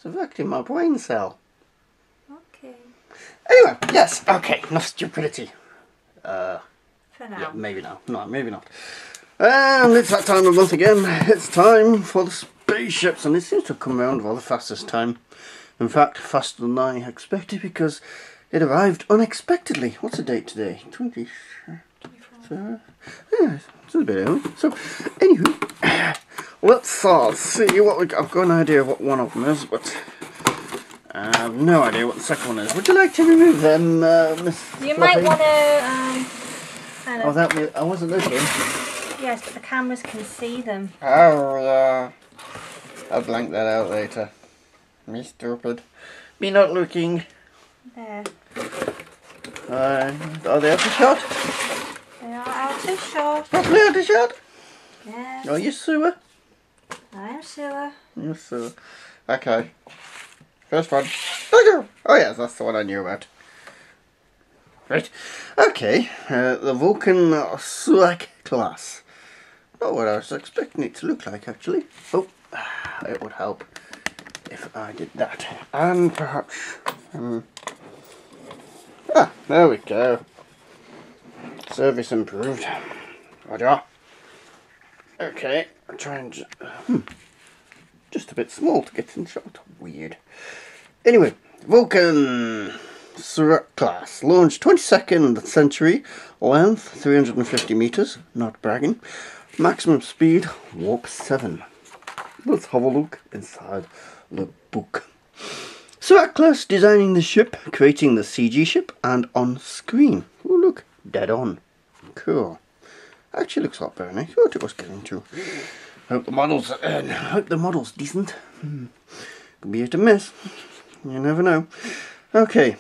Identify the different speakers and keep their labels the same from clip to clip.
Speaker 1: It's affecting my brain cell.
Speaker 2: Okay.
Speaker 1: Anyway, yes, okay, enough stupidity.
Speaker 2: For now.
Speaker 1: Yeah, maybe not. No, maybe not. And it's that time of month again. It's time for the spaceships, and it seems to have come around rather fast this time. In fact, faster than I expected because it arrived unexpectedly. What's the date today? 20. So, yeah, it's a bit early. So, anywho, let's see what we got. I've got an idea of what one of them is, but I have no idea what the second one is. Would you like to remove them, Miss
Speaker 2: You
Speaker 1: Fluffy?
Speaker 2: might want to.
Speaker 1: Oh, I wasn't looking.
Speaker 2: Yes, but the cameras can see them.
Speaker 1: Oh, yeah. I'll blank that out later. Me stupid. Me not looking.
Speaker 2: There.
Speaker 1: Are they out of shot?
Speaker 2: They are out of shot.
Speaker 1: Properly out of shot?
Speaker 2: Yes.
Speaker 1: Are you sewer?
Speaker 2: I'm Surak.
Speaker 1: You're sewer. Okay. First one. Oh yes, that's the one I knew about. Right. Okay. The Vulcan Surak class. Not what I was expecting it to look like, actually. Oh, it would help if I did that. And perhaps... there we go. Service improved. Roger. Okay, I'm trying to... just a bit small to get in shot. Weird. Anyway, Vulcan Surak class. Launched 22nd century. Length 350 meters. Not bragging. Maximum speed warp 7. Let's have a look inside the book. Surak class designing the ship, creating the CG ship, and on screen. Oh look, dead on. Cool. Actually looks a lot better than I thought it was going to. Hope the model's decent. Could be hit and miss. You never know. Okay.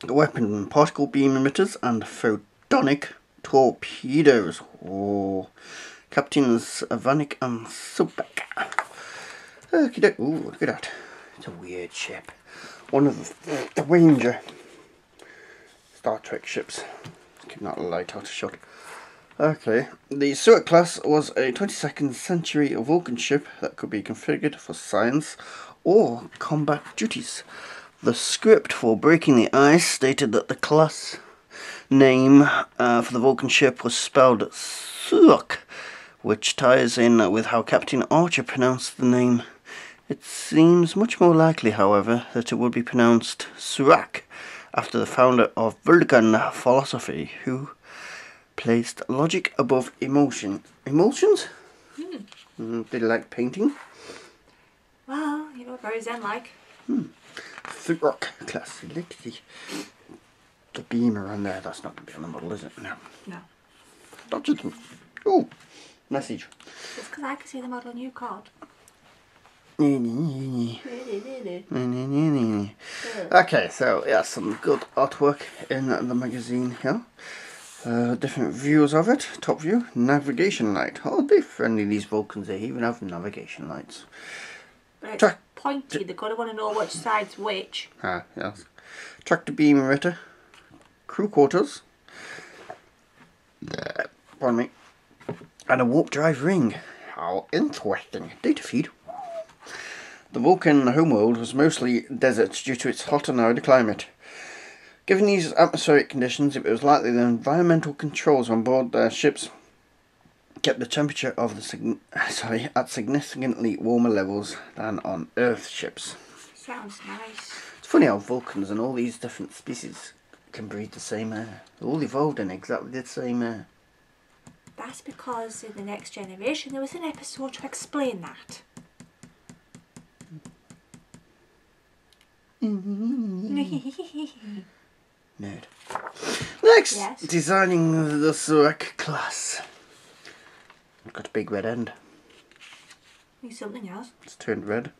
Speaker 1: Weapon, particle beam emitters and photonic torpedoes. Oh. Captains Vanek and Surak. Ooh, look at that. It's a weird ship. One of the Ranger Star Trek ships. Keeping that light out of shot. Okay, the Surak class was a 22nd century Vulcan ship that could be configured for science or combat duties. The script for Breaking the Ice stated that the class name for the Vulcan ship was spelled Surak, which ties in with how Captain Archer pronounced the name. It seems much more likely, however, that it would be pronounced Surak, after the founder of Vulcan philosophy, who placed logic above emotion. Emotions? Did you like painting?
Speaker 2: Well, you know, very zen-like.
Speaker 1: Surak class. The beamer on there. That's not going to be on the model, is it? No.
Speaker 2: No.
Speaker 1: Dodge it. Oh, message.
Speaker 2: Just because I can see the model on your card.
Speaker 1: Okay, so yeah, some good artwork in the magazine here. Different views of it. Top view, navigation light. Oh, they're friendly, these Vulcans. They even have navigation lights.
Speaker 2: But it's pointy. They're going to want to know which side's which.
Speaker 1: Yes. Tractor beam emitter. Crew quarters. Pardon me. And a warp drive ring. How interesting. Data feed. The Vulcan homeworld was mostly desert due to its hot and arid climate. Given these atmospheric conditions, it was likely the environmental controls on board their ships kept the temperature of the at significantly warmer levels than on Earth ships.
Speaker 2: Sounds nice.
Speaker 1: It's funny how Vulcans and all these different species can breathe the same air. They're all evolved in exactly the same air.
Speaker 2: That's because in the Next Generation there was an episode to explain that.
Speaker 1: Nerd. Next,
Speaker 2: Yes.
Speaker 1: Designing the Surak class. Got a big red end.
Speaker 2: Need something else.
Speaker 1: It's turned red.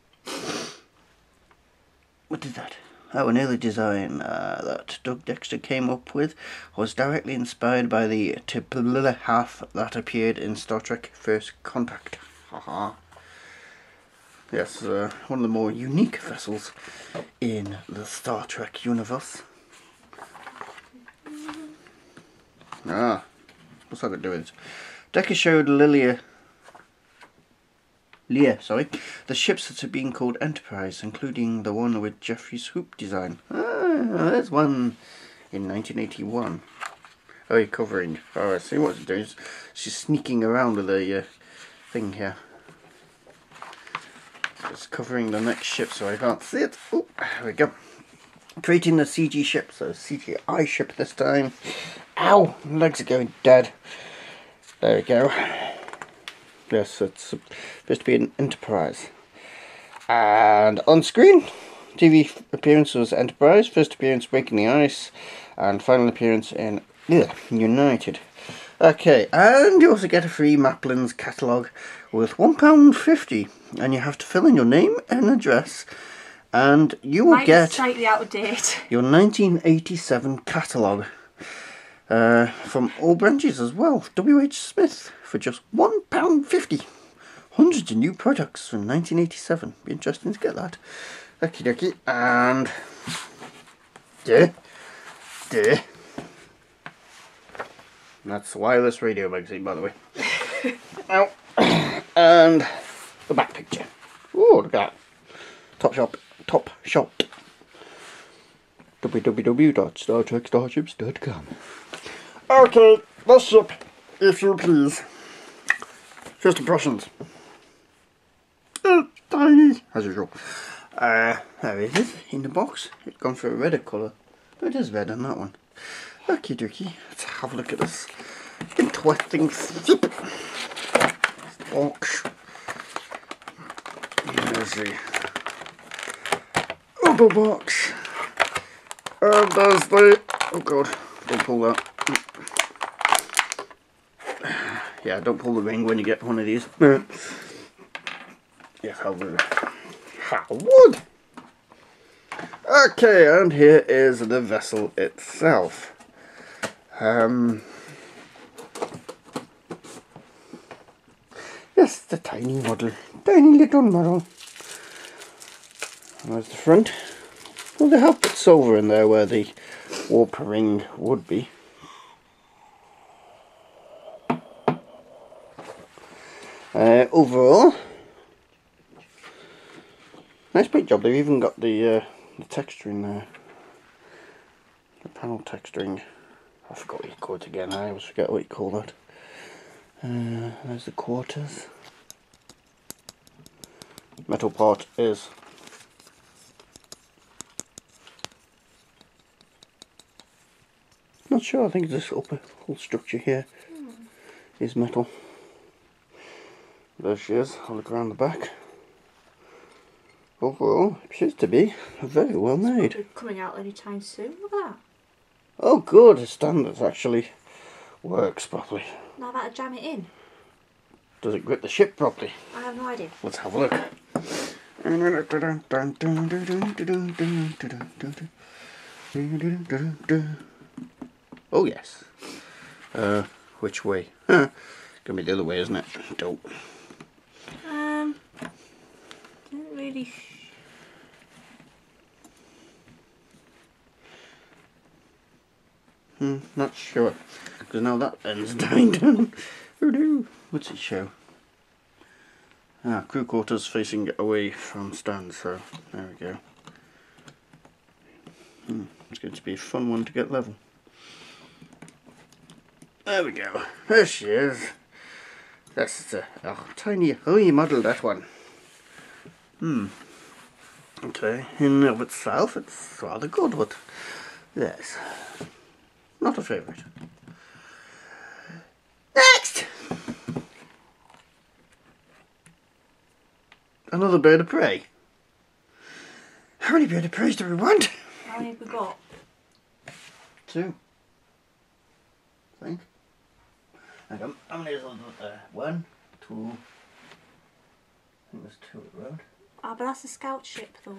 Speaker 1: What is that? Oh, an early design that Doug Dexter came up with was directly inspired by the Tibilla half that appeared in Star Trek First Contact. Haha. Yes, one of the more unique vessels in the Star Trek universe. What's that got to do with it? Decker showed Lilia Lear, sorry. The ships that are being called Enterprise, including the one with Jeffrey's hoop design. Ah, there's one in 1981. Oh, you're covering. Oh, I see what she's doing. She's sneaking around with a thing here. It's covering the next ship so I can't see it. Oh, there we go. Creating the CG ship, so CGI ship this time. Ow! Legs are going dead. There we go. Yes, it's supposed to be an Enterprise. And on screen, TV appearance was Enterprise, first appearance Breaking the Ice, and final appearance in United. Okay, and you also get a free Maplin's catalogue with £1.50, and you have to fill in your name and address, and you will get
Speaker 2: slightly out of date.
Speaker 1: your 1987 catalogue from all branches as well. W.H. Smith for just £1.50. Hundreds of new products from 1987. Be interesting to get that. Okie dokie, and that's the Wireless Radio magazine, by the way. Ow. And the back picture. Ooh, look at that. Top shot. www.StarTrekStarships.com. Okay, the ship, if you please. First impressions. Tiny, as usual. There it is, in the box. It's gone for a redder colour. Oh, it is red on that one. Okie dokie, let's have a look at this interesting ship. Box. There's the upper box. And there's the... oh god, don't pull that. Yeah, don't pull the ring when you get one of these. Yes, how would. How would? Okay, and here is the vessel itself. Yes, the tiny model. Tiny little model. And there's the front. Well, they have put silver in there where the warp ring would be. Overall, nice paint job. They've even got the texturing there. The panel texturing. I forgot what you call it again. I always forget what you call that. There's the quarters. Metal part is not sure. I think this upper whole structure here is metal. There she is. I'll look around the back. Overall, it appears to be very well made.
Speaker 2: It's coming out anytime soon. Look at that.
Speaker 1: Oh, good. The standard actually works properly.
Speaker 2: Now that I jam it in.
Speaker 1: Does it grip the ship properly?
Speaker 2: I have no idea.
Speaker 1: Let's have a look. Oh yes. Which way? Huh. Gonna be the other way, isn't it? Dope.
Speaker 2: Didn't really.
Speaker 1: Not sure. Because now that end's dying down. Oh no. What's it show? Crew quarters facing away from stand, so there we go. It's going to be a fun one to get level. There we go. There she is. That's a tiny, you modelled that one. Okay, in and of itself, it's rather good, but yes, not a favourite. Next! Another bird of prey. How many bird of prey do we want?
Speaker 2: How many have we got?
Speaker 1: 2. I think. Hang on, how many is there? 1, 2. I think there's 2 around.
Speaker 2: Ah, but that's a scout ship though.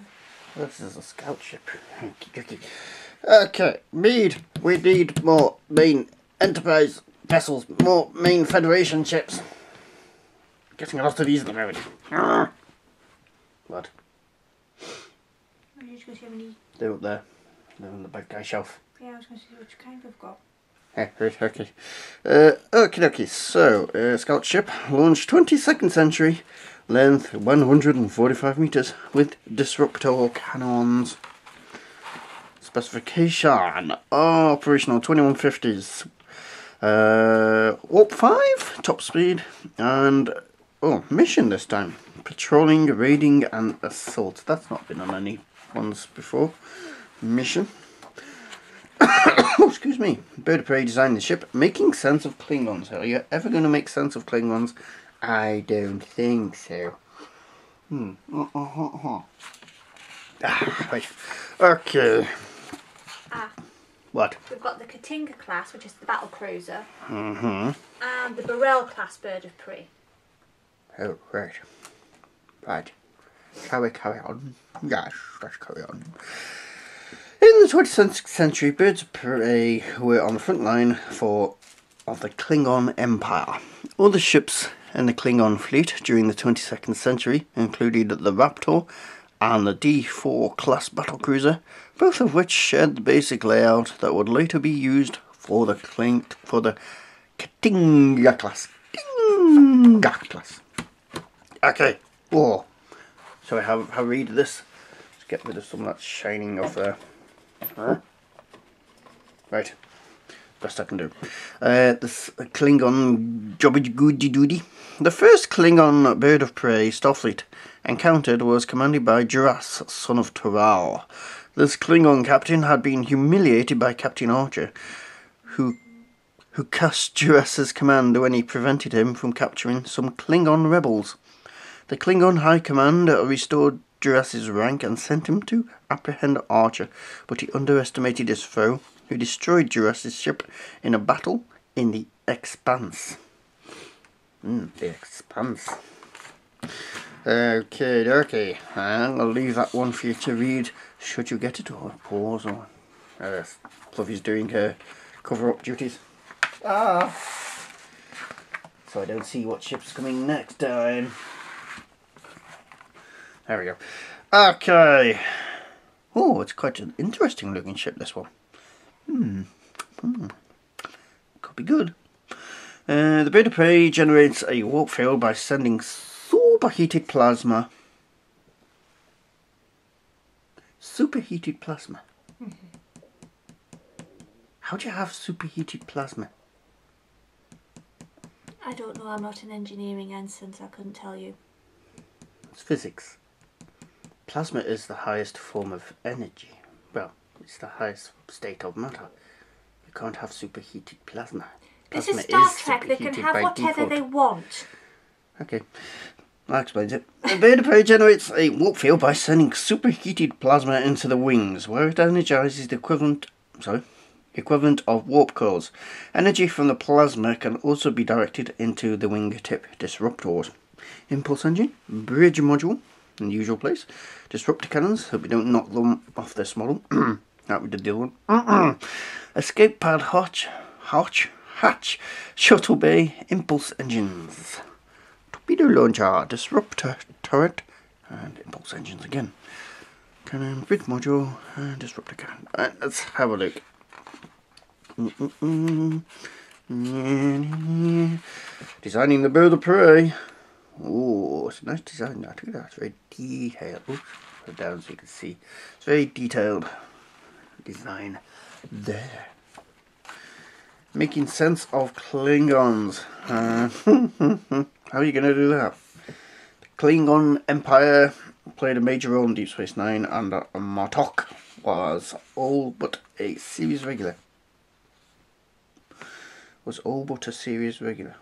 Speaker 1: This is a scout ship. Okay, we need more main Enterprise vessels, more main Federation ships. Getting a lot of these at the moment. What?
Speaker 2: I was just going to see how many.
Speaker 1: They're up there. They're on the big guy shelf.
Speaker 2: Yeah, I was going to see which kind we've got.
Speaker 1: Okay. Okie dokie. So, scout ship launched 22nd century, length 145 meters with disruptor cannons. Specification: operational 2150s. Warp 5, top speed, and mission this time: patrolling, raiding, and assault. That's not been on any ones before. Mission. Oh, excuse me. Bird of Prey designed the ship, making sense of Klingons. Are you ever going to make sense of Klingons? I don't think so. Right. Okay. What?
Speaker 2: We've got the Katinga class, which is the battle cruiser,
Speaker 1: Mm-hmm.
Speaker 2: and the Burrell class Bird of Prey.
Speaker 1: Oh, right. Right. Shall we carry on? Yes, let's carry on. In the 20th century, birds of prey were on the front line of the Klingon Empire. Other ships in the Klingon fleet during the 22nd century included the Raptor and the D4 class battlecruiser, both of which shared the basic layout that would later be used for the Katinga class. Okay. Oh. So I have read this. Let's get rid of some of that shining off there. Right. Best I can do. This Klingon Jobby Goody Doody. The first Klingon bird of prey Starfleet encountered was commanded by Duras, son of Toral. This Klingon captain had been humiliated by Captain Archer, who cast Duras's command when he prevented him from capturing some Klingon rebels. The Klingon High Command restored Duras's rank and sent him to apprehend Archer, but he underestimated his foe, who destroyed Duras's ship in a battle in the Expanse. The Expanse. Okay. I'll leave that one for you to read, should you get it, or pause, or... Fluffy's doing her cover-up duties. So I don't see what ship's coming next time. There we go. Okay. Oh, it's quite an interesting looking ship, this one. Could be good. The bird of prey generates a warp field by sending superheated plasma. Superheated plasma? How do you have superheated plasma?
Speaker 2: I don't know, I'm not an engineering ensign, so I couldn't tell you.
Speaker 1: It's physics. Plasma is the highest form of energy. Well, it's the highest state of matter. You can't have superheated plasma.
Speaker 2: This
Speaker 1: Plasma
Speaker 2: is Star
Speaker 1: is
Speaker 2: Trek, they can
Speaker 1: superheated
Speaker 2: have
Speaker 1: by
Speaker 2: whatever
Speaker 1: default.
Speaker 2: they want.
Speaker 1: Okay, that explains it. The bird of prey generates a warp field by sending superheated plasma into the wings, where it energizes the equivalent of warp cores. Energy from the plasma can also be directed into the wingtip disruptors. Impulse engine, bridge module, in the usual place. Disruptor cannons, hope we don't knock them off this model. That we did the other one. Escape pad hatch, shuttle bay, impulse engines. Torpedo launcher, disruptor turret, and impulse engines again. Cannon, bridge module, and disruptor cannon. Let's have a look. Designing the bird of prey. Oh, it's a nice design. Look at that, it's very detailed. Oops, put it down so you can see. It's very detailed design there. Making sense of Klingons. How are you going to do that? The Klingon Empire played a major role in Deep Space Nine, and Martok was all but a series regular. Almost a series regular.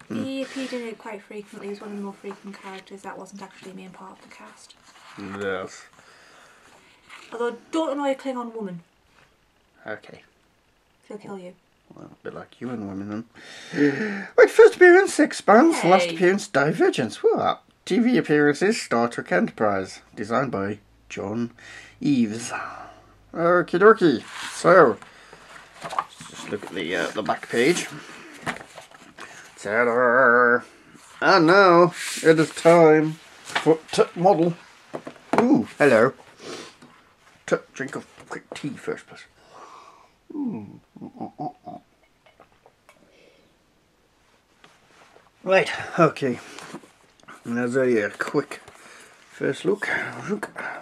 Speaker 2: He appeared in it quite frequently. He was one of the more frequent characters that wasn't actually a main part of the cast.
Speaker 1: Yes.
Speaker 2: Although, don't annoy a Klingon woman.
Speaker 1: Okay.
Speaker 2: She'll kill you.
Speaker 1: Well, a bit like you and women then. Right, first appearance, Expanse.
Speaker 2: Hey.
Speaker 1: Last appearance, Divergence. What? TV appearances, Star Trek Enterprise. Designed by John Eves. Okie dokie. So, let's just look at the back page. Ta-da! And now, it is time for model. Ooh, hello. Drink of quick tea first, please. Right, okay. And there's a quick first look.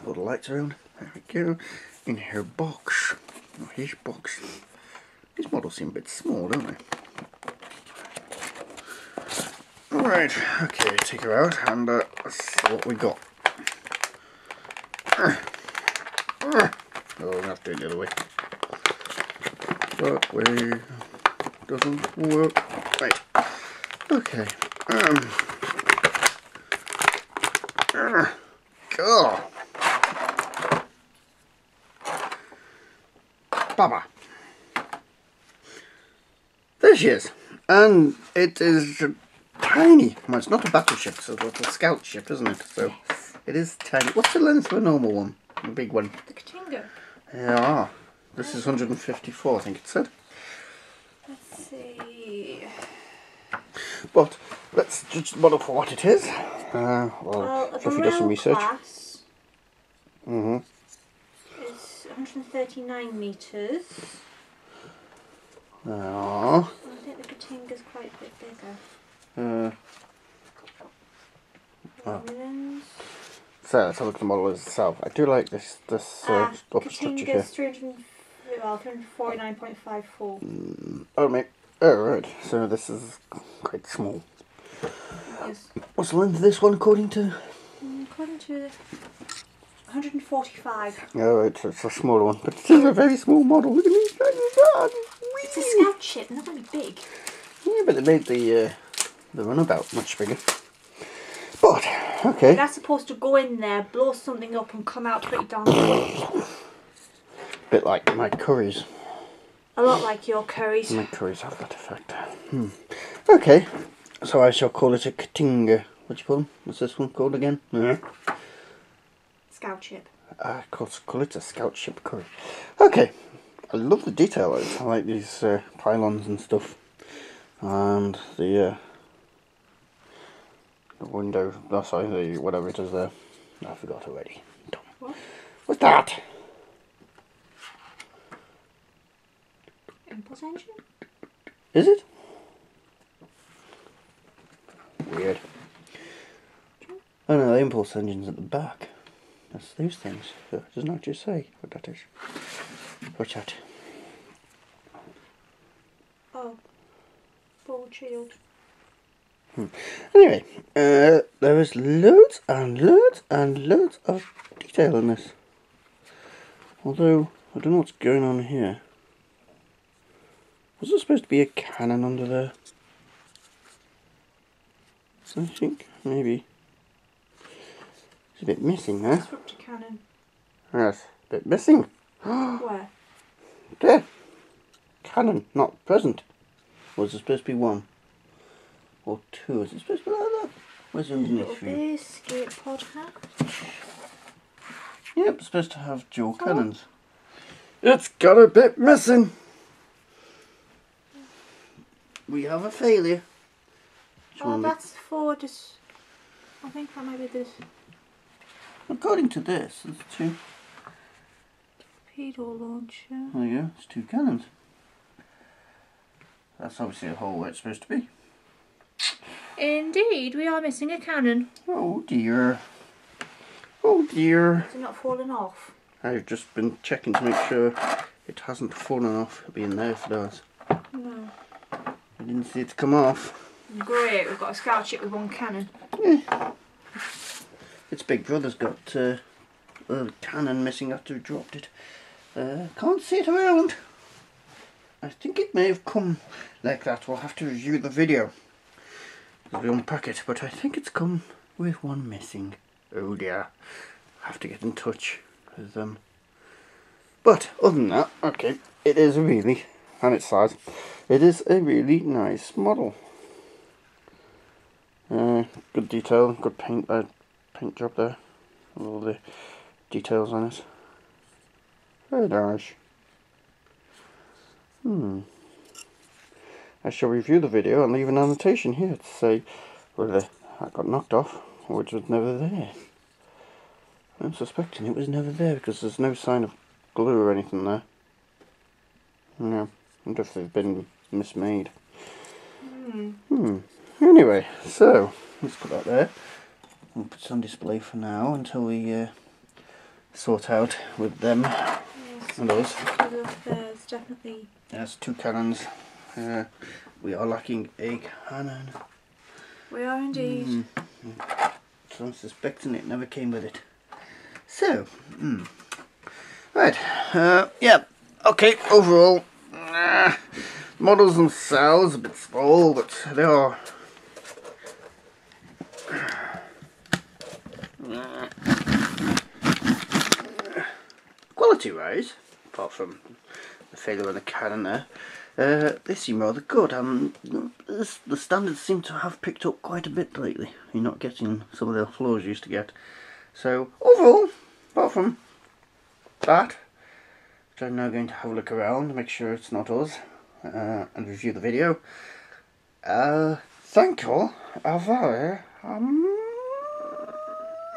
Speaker 1: Put the lights around. There we go. In her box. Oh, his box. These models seem a bit small, don't they? Right, okay, take her out and let's see what we got. Oh, I'm not doing the other way. That way doesn't work. Right. Okay. Go. Baba. There she is. And it is tiny. Well, it's not a battleship, so it's a scout ship, isn't it? So
Speaker 2: Yes.
Speaker 1: it is tiny. What's the length of a normal one? A big one.
Speaker 2: The Katinga.
Speaker 1: Yeah. This is 154, I think it said.
Speaker 2: Let's see.
Speaker 1: But let's judge the model for what it is. Well,
Speaker 2: the
Speaker 1: Fluffy does some
Speaker 2: rail
Speaker 1: research.
Speaker 2: class is 139 metres.
Speaker 1: Oh.
Speaker 2: I think the Katinga's quite a bit bigger. Millions.
Speaker 1: So let's have a look at the model itself. I do like this upper structure here.
Speaker 2: Katinga's 349.54.
Speaker 1: Oh mate. Oh right. So this is quite small.
Speaker 2: Yes.
Speaker 1: What's the length of this one according to?
Speaker 2: According to 145.
Speaker 1: Oh right, so it's a smaller one. But it is a very small model. Look at these tiny.
Speaker 2: It's a scout ship, they're not very big.
Speaker 1: Yeah, but they made the runabout much bigger. But okay.
Speaker 2: That's supposed to go in there, blow something up, and come out pretty darn good.
Speaker 1: Bit like my curries.
Speaker 2: A lot like your curries.
Speaker 1: My curries have that effect. Okay, so I shall call it a Katinga. What do you call them? What's this one called again?
Speaker 2: Scout ship.
Speaker 1: I call it a scout ship curry. Okay, I love the detail. I like these pylons and stuff, and the window. Oh, sorry, the whatever it is there. I forgot already.
Speaker 2: What?
Speaker 1: What's that?
Speaker 2: Impulse engine?
Speaker 1: Is it? Weird. Oh no, the impulse engine's at the back. That's those things. It doesn't actually say what that is. Watch out.
Speaker 2: Oh. Forward shield.
Speaker 1: Anyway, there is loads and loads and loads of detail in this. Although, I don't know what's going on here. Was there supposed to be a cannon under there? I think, maybe. It's a bit missing there.
Speaker 2: Disruptor cannon.
Speaker 1: Yes, a bit missing.
Speaker 2: Where?
Speaker 1: There. Cannon, not present. Or is it supposed to be one? Or two? Is it supposed to be like that? Where's the underneath
Speaker 2: Little
Speaker 1: view?
Speaker 2: biscuit pod hat.
Speaker 1: Yep, it's supposed to have dual cannons. It's got a bit missing. We have a failure.
Speaker 2: Oh, that's for just. I think that might be this.
Speaker 1: According to this, there's two.
Speaker 2: Torpedo launcher.
Speaker 1: There you go, it's two cannons. That's obviously a hole where it's supposed to be.
Speaker 2: Indeed, we are missing a cannon.
Speaker 1: Oh dear. Oh dear.
Speaker 2: Is it not falling off?
Speaker 1: I've just been checking to make sure it hasn't fallen off. It'll be in there if it does.
Speaker 2: No.
Speaker 1: I didn't see it come off.
Speaker 2: Great, we've got a scout ship with one cannon.
Speaker 1: Yeah. Its big brother's got a cannon missing after he dropped it. Can't see it around. I think it may have come like that. We'll have to review the video as we unpack it, but I think it's come with one missing. Oh dear. Have to get in touch with them. But other than that, okay, it is a really, and its size, it is a really nice model. Good detail, good paint job there. All the details on it. Very nice. I shall review the video and leave an annotation here to say whether that got knocked off or which was never there. I'm suspecting it was never there because there's no sign of glue or anything there. Yeah, I wonder if they've been mismade. Anyway, so let's put that there. We'll put it on display for now until we sort out with them and us.
Speaker 2: There's definitely...
Speaker 1: There's 2 cannons. We are lacking a cannon.
Speaker 2: We are indeed.
Speaker 1: So I'm suspecting it never came with it. So, right, yeah, okay, overall, models themselves a bit small, but they are quality-wise, apart from the failure of the cannon there, they seem rather good, and the standards seem to have picked up quite a bit lately. You're not getting some of the flaws you used to get. So, overall, apart from that, which I'm now going to have a look around, make sure it's not us, and review the video. Thank you very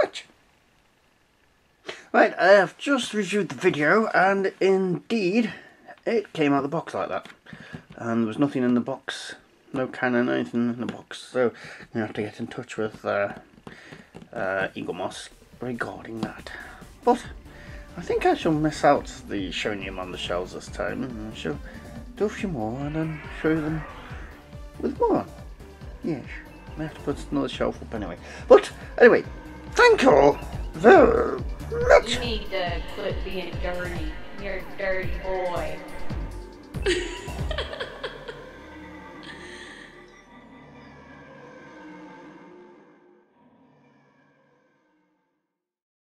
Speaker 1: much. Right, I have just reviewed the video, and indeed, it came out of the box like that. And there was nothing in the box, no cannon, anything in the box, so you have to get in touch with Eagle Moss regarding that. But I think I shall miss out the showing them on the shelves this time, and I shall do a few more and then show you them with more. Yes, I have to put another shelf up anyway. But anyway, thank you all very much.
Speaker 3: You need to quit being dirty. You're a dirty boy.